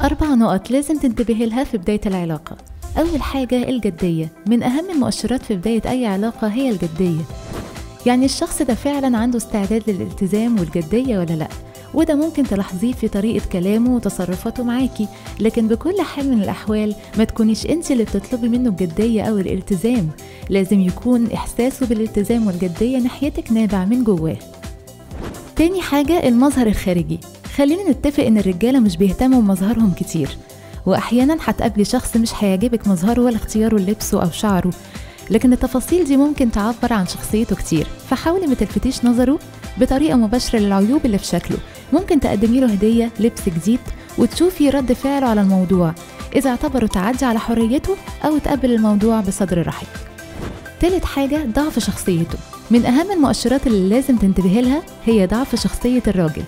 4 نقط لازم تنتبهي لها في بداية العلاقة. أول حاجة الجدية، من أهم المؤشرات في بداية أي علاقة هي الجدية. يعني الشخص ده فعلا عنده استعداد للالتزام والجدية ولا لأ، وده ممكن تلاحظيه في طريقة كلامه وتصرفاته معاكي. لكن بكل حال من الأحوال ما تكونيش انت اللي بتطلبي منه الجدية أو الالتزام، لازم يكون إحساسه بالالتزام والجدية ناحيتك نابع من جواه. تاني حاجة المظهر الخارجي. خلينا نتفق إن الرجالة مش بيهتموا بمظهرهم كتير، وأحيانا هتقابلي شخص مش هيعجبك مظهره ولا اختياره للبسه أو شعره، لكن التفاصيل دي ممكن تعبر عن شخصيته كتير. فحاولي ما تلفتيش نظره بطريقة مباشرة للعيوب اللي في شكله. ممكن تقدمي له هدية، لبس جديد، وتشوفي رد فعله على الموضوع، إذا اعتبره تعدي على حريته أو تقبل الموضوع بصدر رحب. تالت حاجة ضعف شخصيته. من أهم المؤشرات اللي لازم تنتبهي لها هي ضعف شخصية الراجل،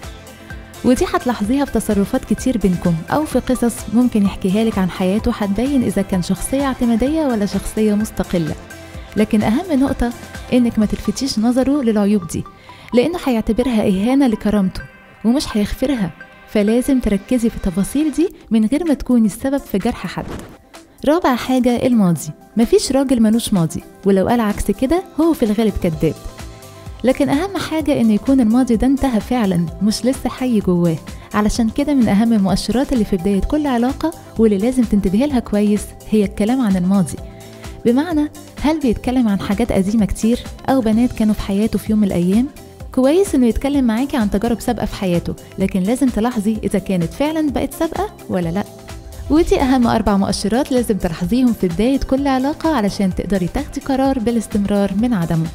ودي هتلاحظيها في تصرفات كتير بينكم أو في قصص ممكن يحكيها لك عن حياته، هتبين إذا كان شخصية اعتمادية ولا شخصية مستقلة. لكن أهم نقطة إنك ما تلفتيش نظره للعيوب دي، لأنه هيعتبرها إهانة لكرامته ومش هيغفرها. فلازم تركزي في التفاصيل دي من غير ما تكوني السبب في جرح حد. رابع حاجة الماضي. مفيش راجل ملوش ماضي، ولو قال عكس كده هو في الغالب كذاب. لكن أهم حاجة إنه يكون الماضي ده انتهى فعلا، مش لسه حي جواه. علشان كده من أهم المؤشرات اللي في بداية كل علاقة واللي لازم تنتبهي لها كويس هي الكلام عن الماضي. بمعنى، هل بيتكلم عن حاجات قديمة كتير أو بنات كانوا في حياته في يوم من الأيام؟ كويس إنه يتكلم معاكي عن تجارب سابقة في حياته، لكن لازم تلاحظي إذا كانت فعلا بقت سابقة ولا لأ. ودي أهم 4 مؤشرات لازم تلاحظيهم في بداية كل علاقة علشان تقدري تاخدي قرار بالاستمرار من عدمه.